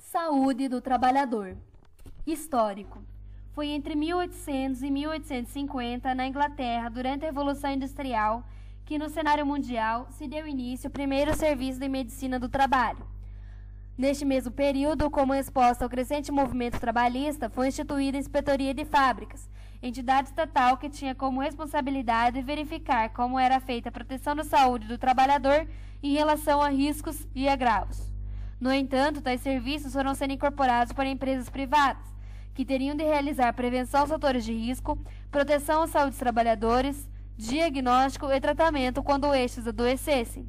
Saúde do trabalhador. Histórico. Foi entre 1800 e 1850, na Inglaterra, durante a Revolução Industrial, que no cenário mundial se deu início ao primeiro serviço de medicina do trabalho. Neste mesmo período, como resposta ao crescente movimento trabalhista, foi instituída a Inspetoria de Fábricas, entidade estatal que tinha como responsabilidade verificar como era feita a proteção da saúde do trabalhador em relação a riscos e agravos. No entanto, tais serviços foram sendo incorporados por empresas privadas, que teriam de realizar prevenção aos fatores de risco, proteção à saúde dos trabalhadores, diagnóstico e tratamento quando estes adoecessem.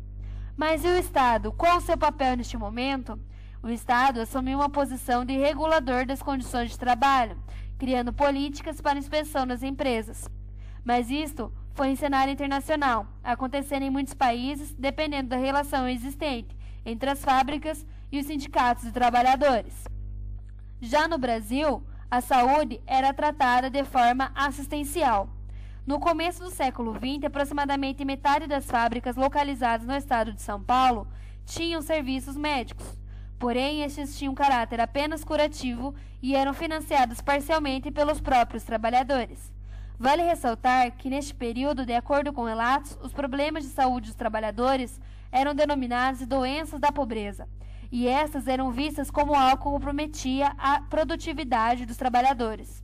Mas e o Estado? Qual o seu papel neste momento? O Estado assumiu uma posição de regulador das condições de trabalho, criando políticas para inspeção das empresas. Mas isto foi em cenário internacional, acontecendo em muitos países, dependendo da relação existente entre as fábricas e os sindicatos de trabalhadores. Já no Brasil, a saúde era tratada de forma assistencial. No começo do século XX, aproximadamente metade das fábricas localizadas no estado de São Paulo tinham serviços médicos. Porém, estes tinham caráter apenas curativo e eram financiados parcialmente pelos próprios trabalhadores. Vale ressaltar que, neste período, de acordo com relatos, os problemas de saúde dos trabalhadores eram denominados de doenças da pobreza, e estas eram vistas como algo que comprometia a produtividade dos trabalhadores.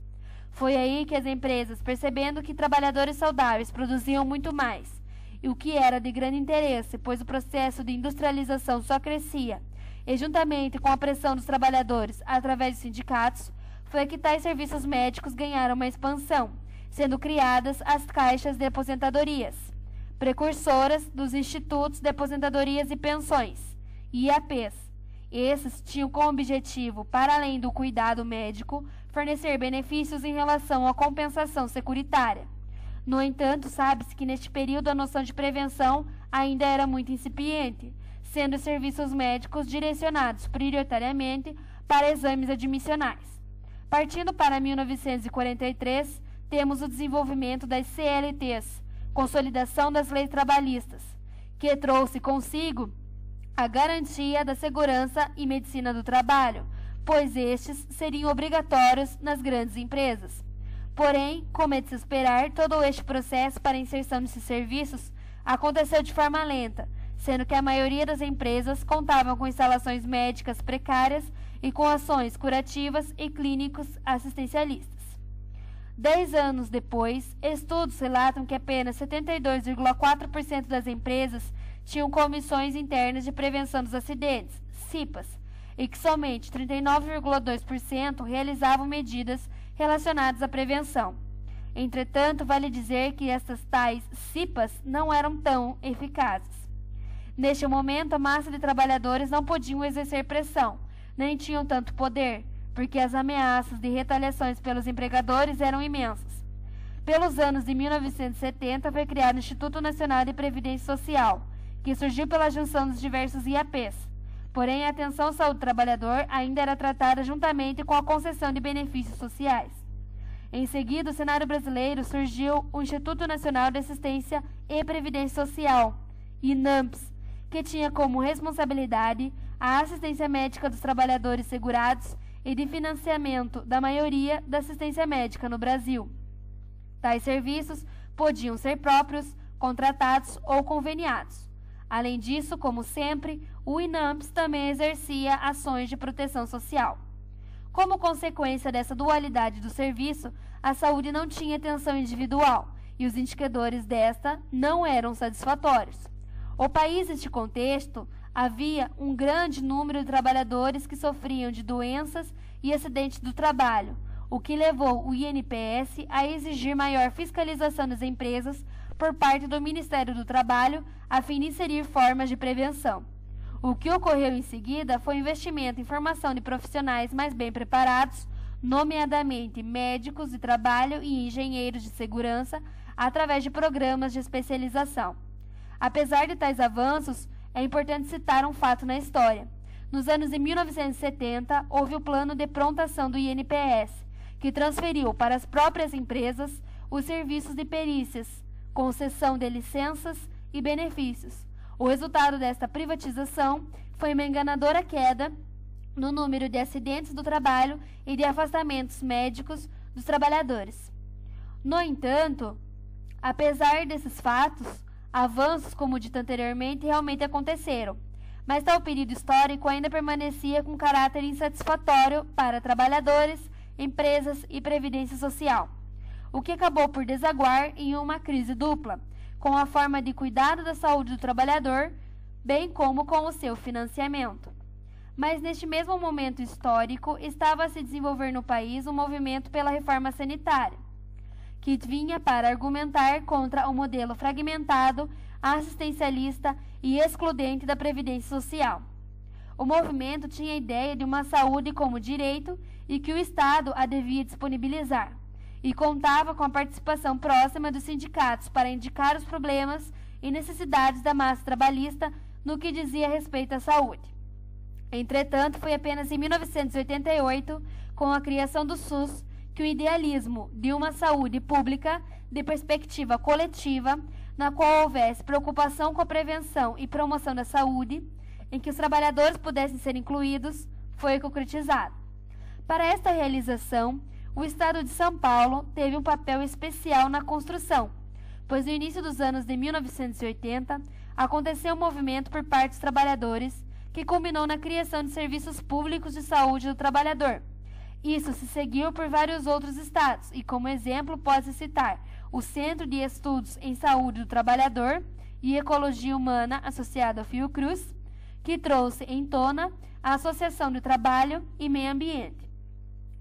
Foi aí que as empresas, percebendo que trabalhadores saudáveis produziam muito mais, e o que era de grande interesse, pois o processo de industrialização só crescia, e juntamente com a pressão dos trabalhadores através dos sindicatos, foi que tais serviços médicos ganharam uma expansão, sendo criadas as caixas de aposentadorias, precursoras dos institutos de aposentadorias e pensões, IAPs. Esses tinham como objetivo, para além do cuidado médico, fornecer benefícios em relação à compensação securitária. No entanto, sabe-se que neste período a noção de prevenção ainda era muito incipiente, sendo os serviços médicos direcionados prioritariamente para exames admissionais. Partindo para 1943, temos o desenvolvimento das CLTs, Consolidação das Leis Trabalhistas, que trouxe consigo a garantia da segurança e medicina do trabalho, pois estes seriam obrigatórios nas grandes empresas. Porém, como é de se esperar, todo este processo para a inserção desses serviços aconteceu de forma lenta, sendo que a maioria das empresas contavam com instalações médicas precárias e com ações curativas e clínicos assistencialistas. 10 anos depois, estudos relatam que apenas 72,4% das empresas tinham comissões internas de prevenção dos acidentes, CIPAs, e que somente 39,2% realizavam medidas relacionadas à prevenção. Entretanto, vale dizer que estas tais CIPAs não eram tão eficazes. Neste momento, a massa de trabalhadores não podiam exercer pressão, nem tinham tanto poder, porque as ameaças de retaliações pelos empregadores eram imensas. Pelos anos de 1970, foi criado o Instituto Nacional de Previdência Social, que surgiu pela junção dos diversos IAPs. Porém, a atenção à saúde do trabalhador ainda era tratada juntamente com a concessão de benefícios sociais. Em seguida, no cenário brasileiro, surgiu o Instituto Nacional de Assistência e Previdência Social, INAMPS, que tinha como responsabilidade a assistência médica dos trabalhadores segurados e de financiamento da maioria da assistência médica no Brasil. Tais serviços podiam ser próprios, contratados ou conveniados. Além disso, como sempre, o INAMPS também exercia ações de proteção social. Como consequência dessa dualidade do serviço, a saúde não tinha atenção individual e os indicadores desta não eram satisfatórios. O país, neste contexto, havia um grande número de trabalhadores que sofriam de doenças e acidentes do trabalho, o que levou o INPS a exigir maior fiscalização das empresas por parte do Ministério do Trabalho, a fim de inserir formas de prevenção. O que ocorreu em seguida foi o investimento em formação de profissionais mais bem preparados, nomeadamente médicos de trabalho e engenheiros de segurança, através de programas de especialização. Apesar de tais avanços, é importante citar um fato na história. Nos anos de 1970, houve o plano de prontação do INPS, que transferiu para as próprias empresas os serviços de perícias, concessão de licenças e benefícios. O resultado desta privatização foi uma enganadora queda no número de acidentes do trabalho e de afastamentos médicos dos trabalhadores. No entanto, apesar desses fatos, avanços, como dito anteriormente, realmente aconteceram, mas tal período histórico ainda permanecia com caráter insatisfatório para trabalhadores, empresas e previdência social, o que acabou por desaguar em uma crise dupla, com a forma de cuidado da saúde do trabalhador, bem como com o seu financiamento. Mas neste mesmo momento histórico estava a se desenvolver no país um movimento pela reforma sanitária, que vinha para argumentar contra o modelo fragmentado, assistencialista e excludente da Previdência Social. O movimento tinha a ideia de uma saúde como direito e que o Estado a devia disponibilizar, e contava com a participação próxima dos sindicatos para indicar os problemas e necessidades da massa trabalhista no que dizia respeito à saúde. Entretanto, foi apenas em 1988, com a criação do SUS, que o idealismo de uma saúde pública de perspectiva coletiva, na qual houvesse preocupação com a prevenção e promoção da saúde, em que os trabalhadores pudessem ser incluídos, foi concretizado. Para esta realização, o Estado de São Paulo teve um papel especial na construção, pois no início dos anos de 1980 aconteceu um movimento por parte dos trabalhadores que culminou na criação de serviços públicos de saúde do trabalhador. Isso se seguiu por vários outros estados e, como exemplo, pode-se citar o Centro de Estudos em Saúde do Trabalhador e Ecologia Humana, associado ao Fiocruz, que trouxe em tona a Associação do Trabalho e Meio Ambiente.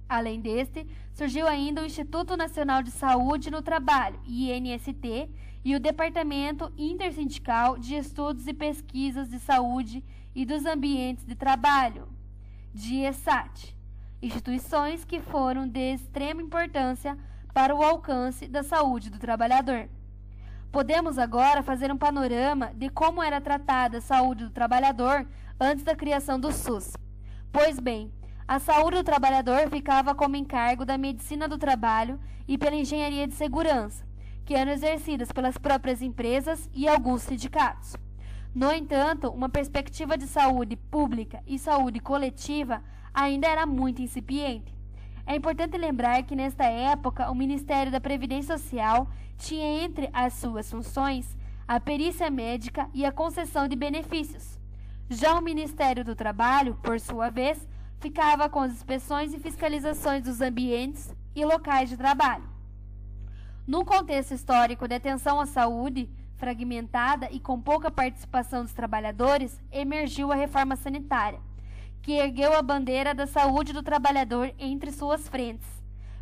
Além deste, surgiu ainda o Instituto Nacional de Saúde no Trabalho, INST, e o Departamento Intersindical de Estudos e Pesquisas de Saúde e dos Ambientes de Trabalho, DIESAT, instituições que foram de extrema importância para o alcance da saúde do trabalhador. Podemos agora fazer um panorama de como era tratada a saúde do trabalhador antes da criação do SUS. Pois bem, a saúde do trabalhador ficava como encargo da medicina do trabalho e pela engenharia de segurança, que eram exercidas pelas próprias empresas e alguns sindicatos. No entanto, uma perspectiva de saúde pública e saúde coletiva ainda era muito incipiente. É importante lembrar que, nesta época, o Ministério da Previdência Social tinha entre as suas funções a perícia médica e a concessão de benefícios. Já o Ministério do Trabalho, por sua vez, ficava com as inspeções e fiscalizações dos ambientes e locais de trabalho. Num contexto histórico de atenção à saúde, fragmentada e com pouca participação dos trabalhadores, emergiu a reforma sanitária, que ergueu a bandeira da saúde do trabalhador entre suas frentes,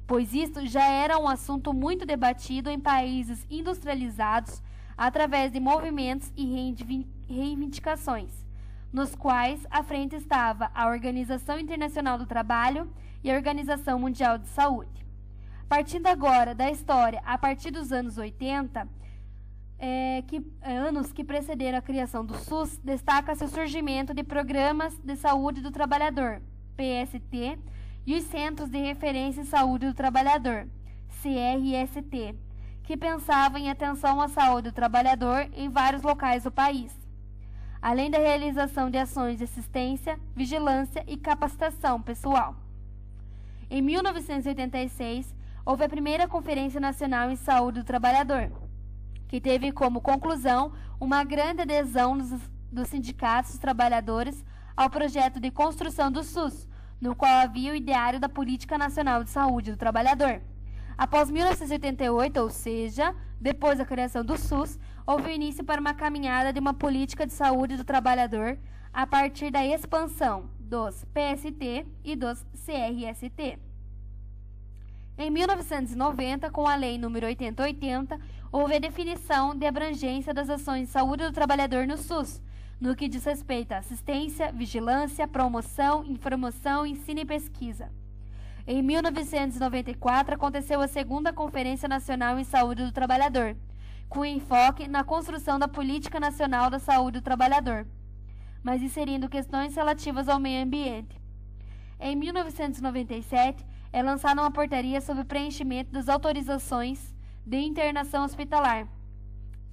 pois isto já era um assunto muito debatido em países industrializados através de movimentos e reivindicações, nos quais à frente estava a Organização Internacional do Trabalho e a Organização Mundial de Saúde. Partindo agora da história a partir dos anos 80, anos que precederam a criação do SUS, destaca-se o surgimento de Programas de Saúde do Trabalhador, PST, e os Centros de Referência em Saúde do Trabalhador, CRST, que pensavam em atenção à saúde do trabalhador em vários locais do país, além da realização de ações de assistência, vigilância e capacitação pessoal. Em 1986, houve a primeira Conferência Nacional em Saúde do Trabalhador, que teve como conclusão uma grande adesão dos sindicatos dos trabalhadores ao projeto de construção do SUS, no qual havia o ideário da Política Nacional de Saúde do Trabalhador. Após 1988, ou seja, depois da criação do SUS, houve o início para uma caminhada de uma política de saúde do trabalhador a partir da expansão dos PST e dos CRST. Em 1990, com a Lei nº 8080, houve a definição de abrangência das ações de saúde do trabalhador no SUS, no que diz respeito à assistência, vigilância, promoção, informação, ensino e pesquisa. Em 1994, aconteceu a segunda Conferência Nacional em Saúde do Trabalhador, com enfoque na construção da Política Nacional da Saúde do Trabalhador, mas inserindo questões relativas ao meio ambiente. Em 1997, é lançada uma portaria sobre o preenchimento das autorizações de internação hospitalar,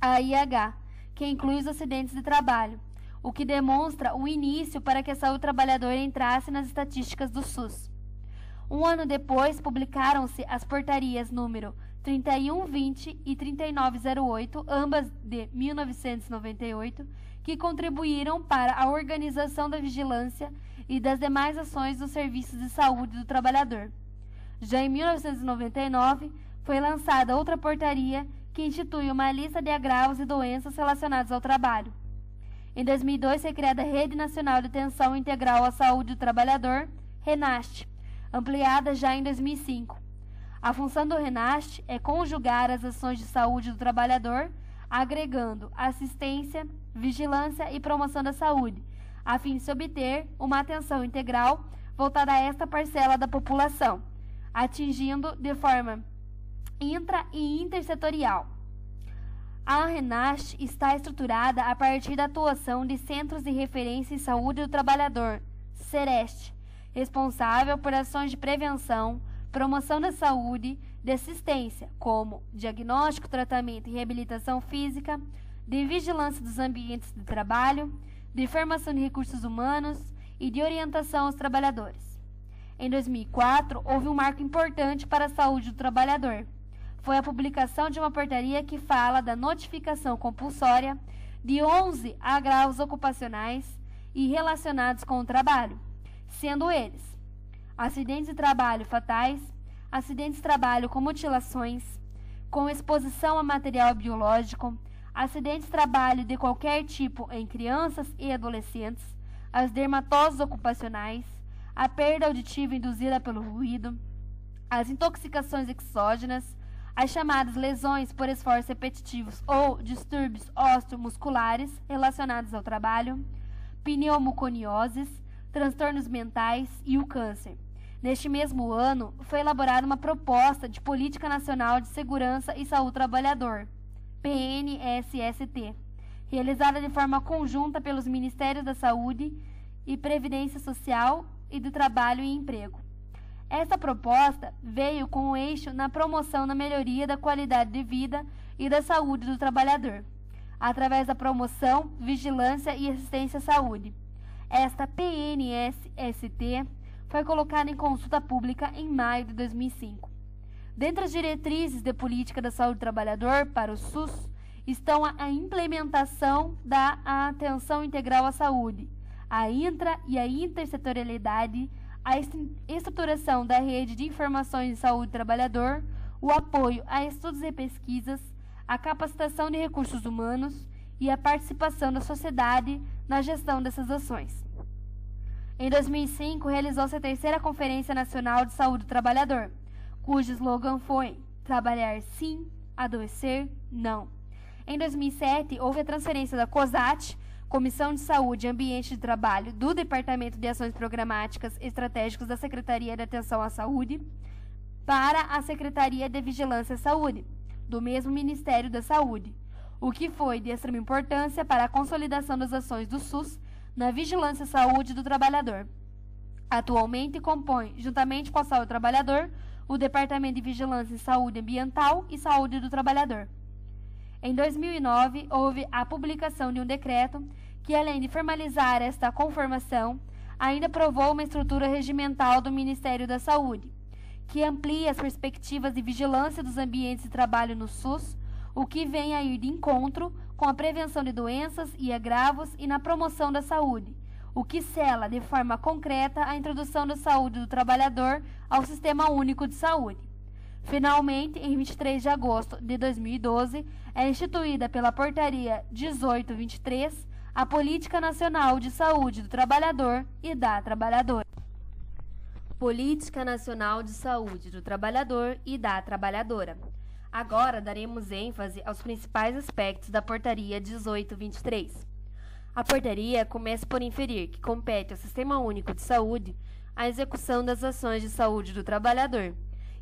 a IH, que inclui os acidentes de trabalho, o que demonstra o início para que a saúde do trabalhador entrasse nas estatísticas do SUS. Um ano depois, publicaram-se as portarias número 3120 e 3908, ambas de 1998, que contribuíram para a organização da vigilância e das demais ações dos serviços de saúde do trabalhador. Já em 1999, foi lançada outra portaria que institui uma lista de agravos e doenças relacionados ao trabalho. Em 2002, foi criada a Rede Nacional de Atenção Integral à Saúde do Trabalhador, RENAST, ampliada já em 2005. A função do RENAST é conjugar as ações de saúde do trabalhador, agregando assistência, vigilância e promoção da saúde, a fim de se obter uma atenção integral voltada a esta parcela da população, atingindo de forma intra- e intersetorial. A RENAST está estruturada a partir da atuação de Centros de Referência em Saúde do Trabalhador, CEREST, responsável por ações de prevenção, promoção da saúde, de assistência, como diagnóstico, tratamento e reabilitação física, de vigilância dos ambientes de trabalho, de formação de recursos humanos e de orientação aos trabalhadores. Em 2004, houve um marco importante para a saúde do trabalhador. Foi a publicação de uma portaria que fala da notificação compulsória de 11 agravos ocupacionais e relacionados com o trabalho, sendo eles acidentes de trabalho fatais, acidentes de trabalho com mutilações, com exposição a material biológico, acidentes de trabalho de qualquer tipo em crianças e adolescentes, as dermatoses ocupacionais, a perda auditiva induzida pelo ruído, as intoxicações exógenas, as chamadas lesões por esforços repetitivos ou distúrbios osteomusculares relacionados ao trabalho, pneumoconioses, transtornos mentais e o câncer. Neste mesmo ano, foi elaborada uma proposta de Política Nacional de Segurança e Saúde do Trabalhador, PNSST, realizada de forma conjunta pelos Ministérios da Saúde e Previdência Social e do Trabalho e Emprego. Esta proposta veio com o eixo na promoção da melhoria da qualidade de vida e da saúde do trabalhador, através da promoção, vigilância e assistência à saúde. Esta PNSST foi colocada em consulta pública em maio de 2005. Dentre as diretrizes de política da saúde do trabalhador para o SUS estão a implementação da atenção integral à saúde, a intra- e a intersetorialidade, a estruturação da rede de informações de saúde do trabalhador, o apoio a estudos e pesquisas, a capacitação de recursos humanos e a participação da sociedade na gestão dessas ações. Em 2005, realizou-se a terceira Conferência Nacional de Saúde do Trabalhador, cujo slogan foi Trabalhar sim, adoecer não. Em 2007, houve a transferência da COSAT, Comissão de Saúde e Ambiente de Trabalho, do Departamento de Ações Programáticas Estratégicas da Secretaria de Atenção à Saúde, para a Secretaria de Vigilância à Saúde, do mesmo Ministério da Saúde, o que foi de extrema importância para a consolidação das ações do SUS na vigilância à saúde do trabalhador. Atualmente compõe, juntamente com a saúde do trabalhador, o Departamento de Vigilância em Saúde Ambiental e Saúde do Trabalhador. Em 2009, houve a publicação de um decreto que, além de formalizar esta conformação, ainda aprovou uma estrutura regimental do Ministério da Saúde, que amplia as perspectivas de vigilância dos ambientes de trabalho no SUS, o que vem a ir de encontro com a prevenção de doenças e agravos e na promoção da saúde, o que sela de forma concreta a introdução da saúde do trabalhador ao Sistema Único de Saúde. Finalmente, em 23 de agosto de 2012, é instituída pela Portaria 1823 a Política Nacional de Saúde do Trabalhador e da Trabalhadora. Política Nacional de Saúde do Trabalhador e da Trabalhadora. Agora daremos ênfase aos principais aspectos da Portaria 1823. A portaria começa por inferir que compete ao Sistema Único de Saúde a execução das ações de saúde do trabalhador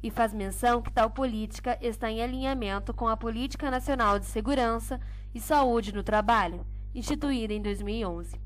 e faz menção que tal política está em alinhamento com a Política Nacional de Segurança e Saúde no Trabalho, instituída em 2011.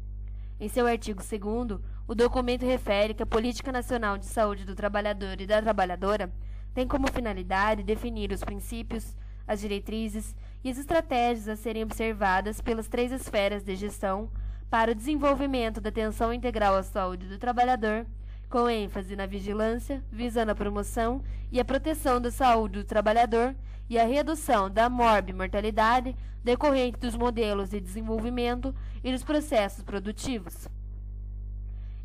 Em seu artigo 2º, o documento refere que a Política Nacional de Saúde do Trabalhador e da Trabalhadora tem como finalidade definir os princípios, as diretrizes e as estratégias a serem observadas pelas 3 esferas de gestão para o desenvolvimento da atenção integral à saúde do trabalhador, com ênfase na vigilância, visando a promoção e a proteção da saúde do trabalhador e a redução da morbimortalidade decorrente dos modelos de desenvolvimento e dos processos produtivos.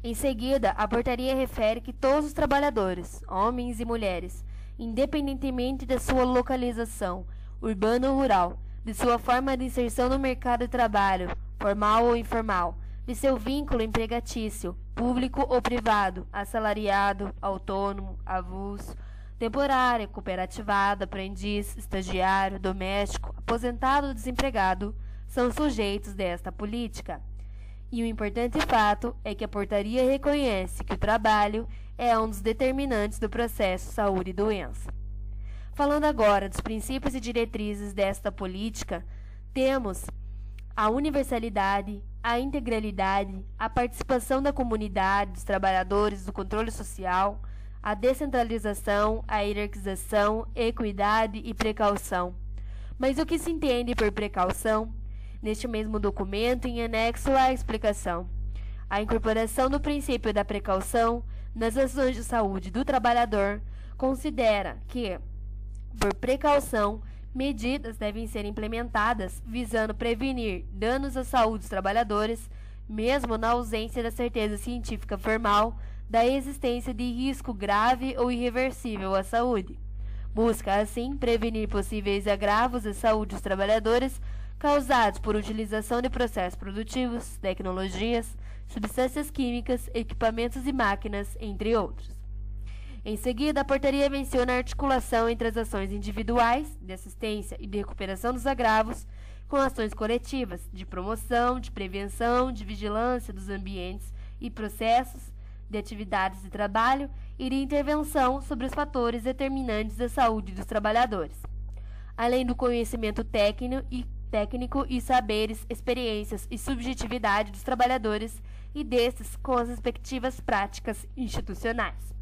Em seguida, a portaria refere que todos os trabalhadores, homens e mulheres, independentemente da sua localização, urbana ou rural, de sua forma de inserção no mercado de trabalho, formal ou informal, de seu vínculo empregatício, público ou privado, assalariado, autônomo, avulso, temporário, cooperativado, aprendiz, estagiário, doméstico, aposentado ou desempregado, são sujeitos desta política. E o importante fato é que a portaria reconhece que o trabalho é um dos determinantes do processo saúde e doença. Falando agora dos princípios e diretrizes desta política, temos a universalidade, a integralidade, a participação da comunidade, dos trabalhadores, do controle social, a descentralização, a hierarquização, equidade e precaução. Mas o que se entende por precaução? Neste mesmo documento, em anexo à explicação, a incorporação do princípio da precaução nas ações de saúde do trabalhador considera que, por precaução, medidas devem ser implementadas visando prevenir danos à saúde dos trabalhadores, mesmo na ausência da certeza científica formal da existência de risco grave ou irreversível à saúde. Busca, assim, prevenir possíveis agravos à saúde dos trabalhadores causados por utilização de processos produtivos, tecnologias, substâncias químicas, equipamentos e máquinas, entre outros. Em seguida, a portaria menciona a articulação entre as ações individuais, de assistência e de recuperação dos agravos, com ações coletivas, de promoção, de prevenção, de vigilância dos ambientes e processos, de atividades de trabalho e de intervenção sobre os fatores determinantes da saúde dos trabalhadores, além do conhecimento técnico e saberes, experiências e subjetividade dos trabalhadores e destes com as respectivas práticas institucionais.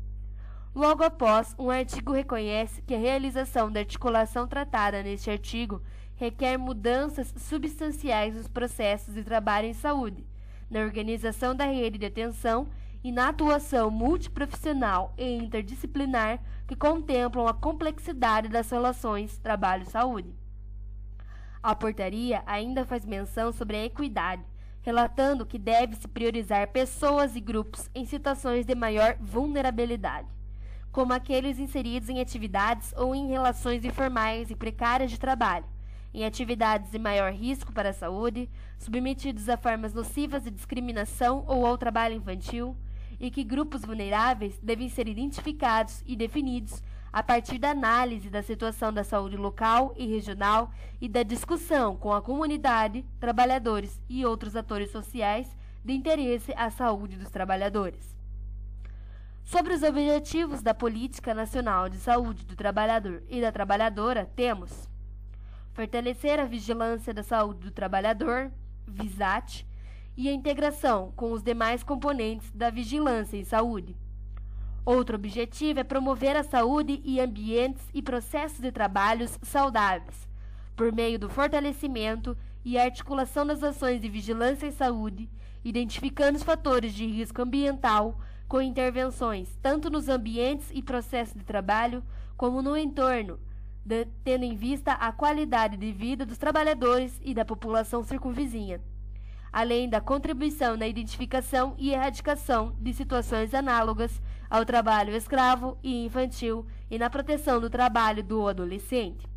Logo após, um artigo reconhece que a realização da articulação tratada neste artigo requer mudanças substanciais nos processos de trabalho em saúde, na organização da rede de atenção e na atuação multiprofissional e interdisciplinar que contemplam a complexidade das relações trabalho-saúde. A portaria ainda faz menção sobre a equidade, relatando que deve-se priorizar pessoas e grupos em situações de maior vulnerabilidade, como aqueles inseridos em atividades ou em relações informais e precárias de trabalho, em atividades de maior risco para a saúde, submetidos a formas nocivas de discriminação ou ao trabalho infantil, e que grupos vulneráveis devem ser identificados e definidos a partir da análise da situação da saúde local e regional e da discussão com a comunidade, trabalhadores e outros atores sociais de interesse à saúde dos trabalhadores. Sobre os objetivos da Política Nacional de Saúde do Trabalhador e da Trabalhadora, temos: fortalecer a vigilância da saúde do trabalhador, VISAT, e a integração com os demais componentes da vigilância em saúde. Outro objetivo é promover a saúde e ambientes e processos de trabalhos saudáveis, por meio do fortalecimento e articulação das ações de vigilância em saúde, identificando os fatores de risco ambiental com intervenções tanto nos ambientes e processos de trabalho como no entorno, tendo em vista a qualidade de vida dos trabalhadores e da população circunvizinha, além da contribuição na identificação e erradicação de situações análogas ao trabalho escravo e infantil e na proteção do trabalho do adolescente.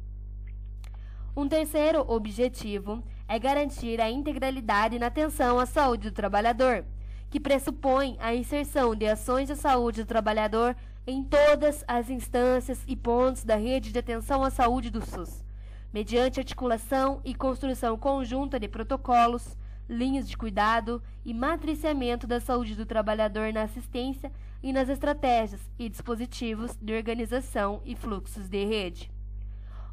Um terceiro objetivo é garantir a integralidade na atenção à saúde do trabalhador, que pressupõe a inserção de ações de saúde do trabalhador em todas as instâncias e pontos da rede de atenção à saúde do SUS, mediante articulação e construção conjunta de protocolos, linhas de cuidado e matriciamento da saúde do trabalhador na assistência e nas estratégias e dispositivos de organização e fluxos de rede.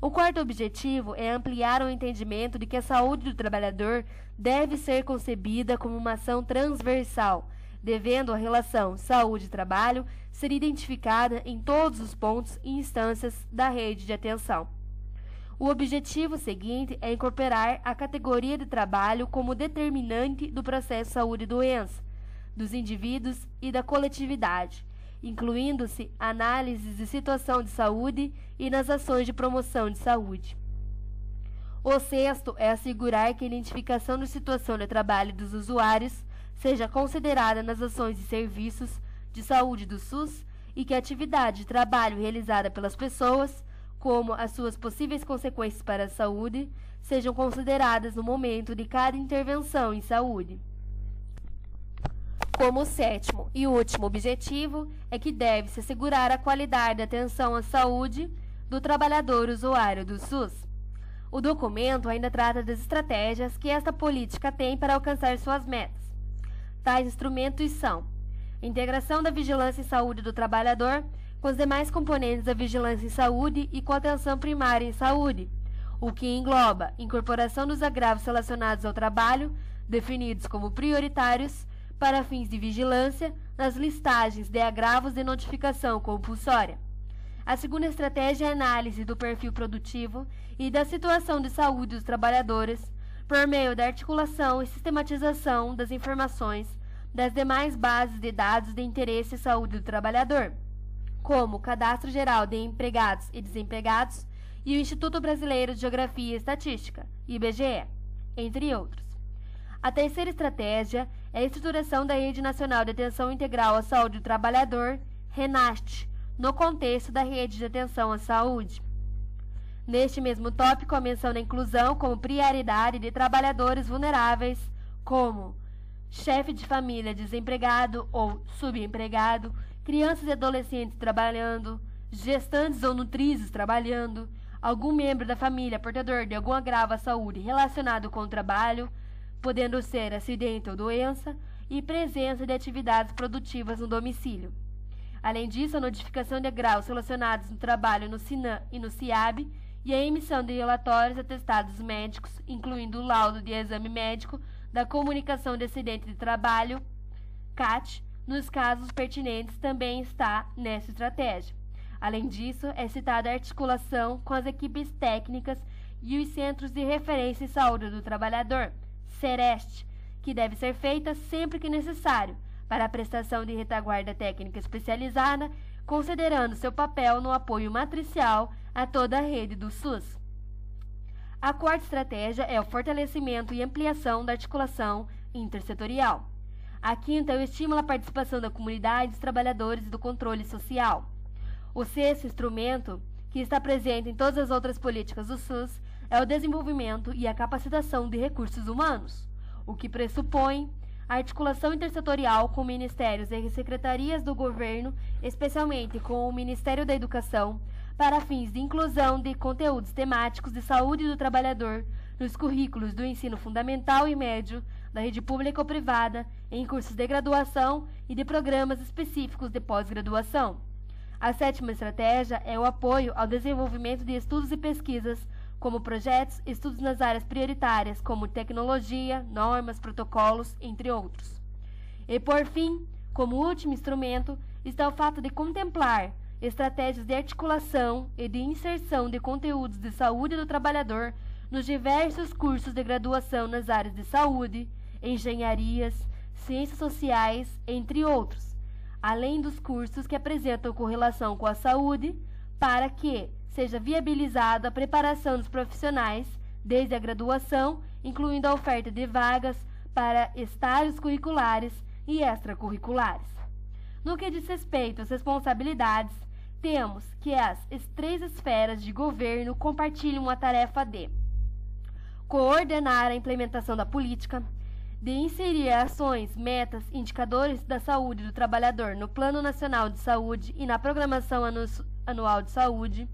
O quarto objetivo é ampliar o entendimento de que a saúde do trabalhador deve ser concebida como uma ação transversal, devendo a relação saúde-trabalho ser identificada em todos os pontos e instâncias da rede de atenção. O objetivo seguinte é incorporar a categoria de trabalho como determinante do processo saúde e doença, dos indivíduos e da coletividade, incluindo-se análises de situação de saúde e nas ações de promoção de saúde. O sexto é assegurar que a identificação da situação de trabalho dos usuários seja considerada nas ações e serviços de saúde do SUS e que a atividade de trabalho realizada pelas pessoas, como as suas possíveis consequências para a saúde, sejam consideradas no momento de cada intervenção em saúde. Como sétimo e último objetivo é que deve-se assegurar a qualidade da atenção à saúde do trabalhador usuário do SUS. O documento ainda trata das estratégias que esta política tem para alcançar suas metas. Tais instrumentos são: integração da vigilância em saúde do trabalhador com os demais componentes da vigilância em saúde e com a atenção primária em saúde, o que engloba incorporação dos agravos relacionados ao trabalho, definidos como prioritários, para fins de vigilância, nas listagens de agravos de notificação compulsória. A segunda estratégia é a análise do perfil produtivo e da situação de saúde dos trabalhadores, por meio da articulação e sistematização das informações das demais bases de dados de interesse e saúde do trabalhador, como o Cadastro Geral de Empregados e Desempregados e o Instituto Brasileiro de Geografia e Estatística, IBGE, entre outros. A terceira estratégia é a estruturação da Rede Nacional de Atenção Integral à Saúde do Trabalhador, RENAST, no contexto da Rede de Atenção à Saúde. Neste mesmo tópico, a menção da inclusão como prioridade de trabalhadores vulneráveis, como chefe de família desempregado ou subempregado, crianças e adolescentes trabalhando, gestantes ou nutrizes trabalhando, algum membro da família portador de algum agravo à saúde relacionado com o trabalho, podendo ser acidente ou doença, e presença de atividades produtivas no domicílio. Além disso, a notificação de agravos relacionados no trabalho no SINAM e no CIAB e a emissão de relatórios atestados médicos, incluindo o laudo de exame médico da comunicação de acidente de trabalho, CAT, nos casos pertinentes, também está nessa estratégia. Além disso, é citada a articulação com as equipes técnicas e os Centros de Referência em Saúde do Trabalhador, CEREST, que deve ser feita sempre que necessário, para a prestação de retaguarda técnica especializada, considerando seu papel no apoio matricial a toda a rede do SUS. A quarta estratégia é o fortalecimento e ampliação da articulação intersetorial. A quinta é o estímulo à participação da comunidade, dos trabalhadores e do controle social. O sexto instrumento, que está presente em todas as outras políticas do SUS, é o desenvolvimento e a capacitação de recursos humanos, o que pressupõe a articulação intersetorial com ministérios e secretarias do governo, especialmente com o Ministério da Educação, para fins de inclusão de conteúdos temáticos de saúde do trabalhador nos currículos do ensino fundamental e médio, da rede pública ou privada, em cursos de graduação e de programas específicos de pós-graduação. A sétima estratégia é o apoio ao desenvolvimento de estudos e pesquisas, como projetos, estudos nas áreas prioritárias, como tecnologia, normas, protocolos, entre outros. E, por fim, como último instrumento, está o fato de contemplar estratégias de articulação e de inserção de conteúdos de saúde do trabalhador nos diversos cursos de graduação nas áreas de saúde, engenharias, ciências sociais, entre outros, além dos cursos que apresentam correlação com a saúde, para que seja viabilizada a preparação dos profissionais, desde a graduação, incluindo a oferta de vagas para estágios curriculares e extracurriculares. No que diz respeito às responsabilidades, temos que as três esferas de governo compartilham a tarefa de coordenar a implementação da política, de inserir ações, metas, indicadores da saúde do trabalhador no Plano Nacional de Saúde e na Programação Anual de Saúde,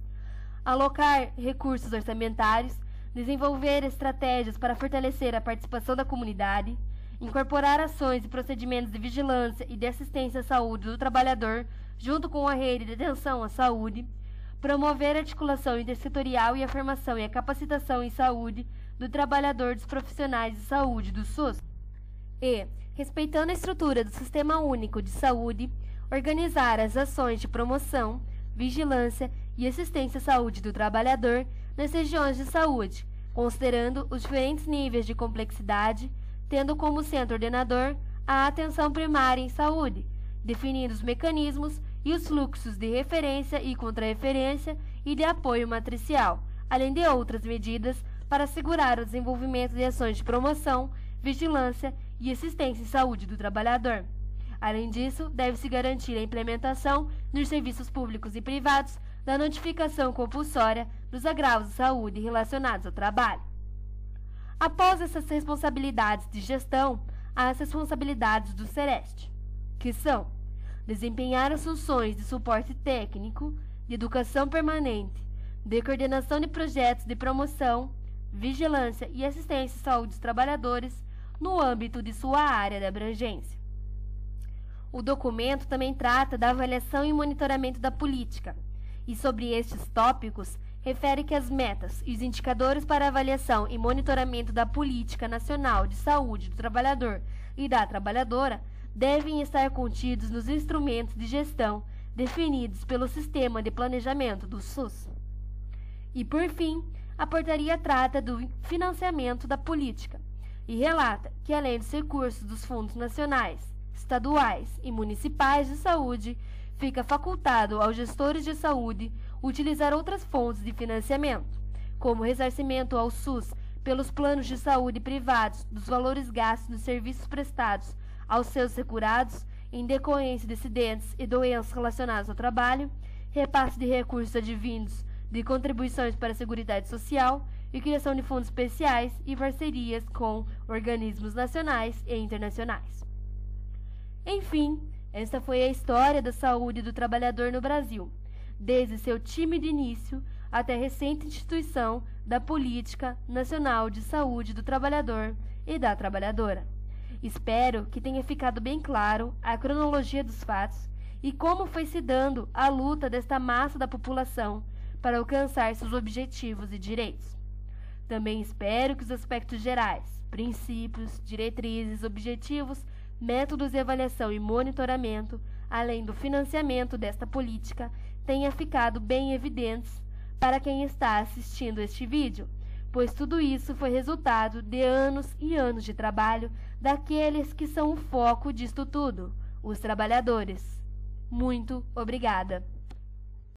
alocar recursos orçamentários, desenvolver estratégias para fortalecer a participação da comunidade, incorporar ações e procedimentos de vigilância e de assistência à saúde do trabalhador junto com a rede de atenção à saúde, promover a articulação intersetorial e a formação e a capacitação em saúde do trabalhador dos profissionais de saúde do SUS. E, respeitando a estrutura do Sistema Único de Saúde, organizar as ações de promoção, vigilância e assistência à saúde do trabalhador nas regiões de saúde, considerando os diferentes níveis de complexidade, tendo como centro ordenador a atenção primária em saúde, definindo os mecanismos e os fluxos de referência e contrarreferência e de apoio matricial, além de outras medidas para assegurar o desenvolvimento de ações de promoção, vigilância e assistência em saúde do trabalhador. Além disso, deve-se garantir a implementação nos serviços públicos e privados da notificação compulsória dos agravos de saúde relacionados ao trabalho. Após essas responsabilidades de gestão, há as responsabilidades do Sereste, que são desempenhar as funções de suporte técnico, de educação permanente, de coordenação de projetos de promoção, vigilância e assistência à saúde dos trabalhadores no âmbito de sua área de abrangência. O documento também trata da avaliação e monitoramento da política, e sobre estes tópicos, refere que as metas e os indicadores para avaliação e monitoramento da política nacional de saúde do trabalhador e da trabalhadora devem estar contidos nos instrumentos de gestão definidos pelo Sistema de Planejamento do SUS. E, por fim, a portaria trata do financiamento da política e relata que, além dos recursos dos fundos nacionais, estaduais e municipais de saúde, fica facultado aos gestores de saúde utilizar outras fontes de financiamento, como ressarcimento ao SUS pelos planos de saúde privados dos valores gastos nos serviços prestados aos seus segurados em decorrência de acidentes e doenças relacionadas ao trabalho, repasse de recursos advindos de contribuições para a Seguridade Social e criação de fundos especiais e parcerias com organismos nacionais e internacionais. Enfim, esta foi a história da saúde do trabalhador no Brasil, desde seu tímido início até a recente instituição da Política Nacional de Saúde do Trabalhador e da Trabalhadora. Espero que tenha ficado bem claro a cronologia dos fatos e como foi se dando a luta desta massa da população para alcançar seus objetivos e direitos. Também espero que os aspectos gerais, princípios, diretrizes, objetivos, métodos de avaliação e monitoramento, além do financiamento desta política, tenha ficado bem evidentes para quem está assistindo este vídeo, pois tudo isso foi resultado de anos e anos de trabalho daqueles que são o foco disto tudo, os trabalhadores. Muito obrigada!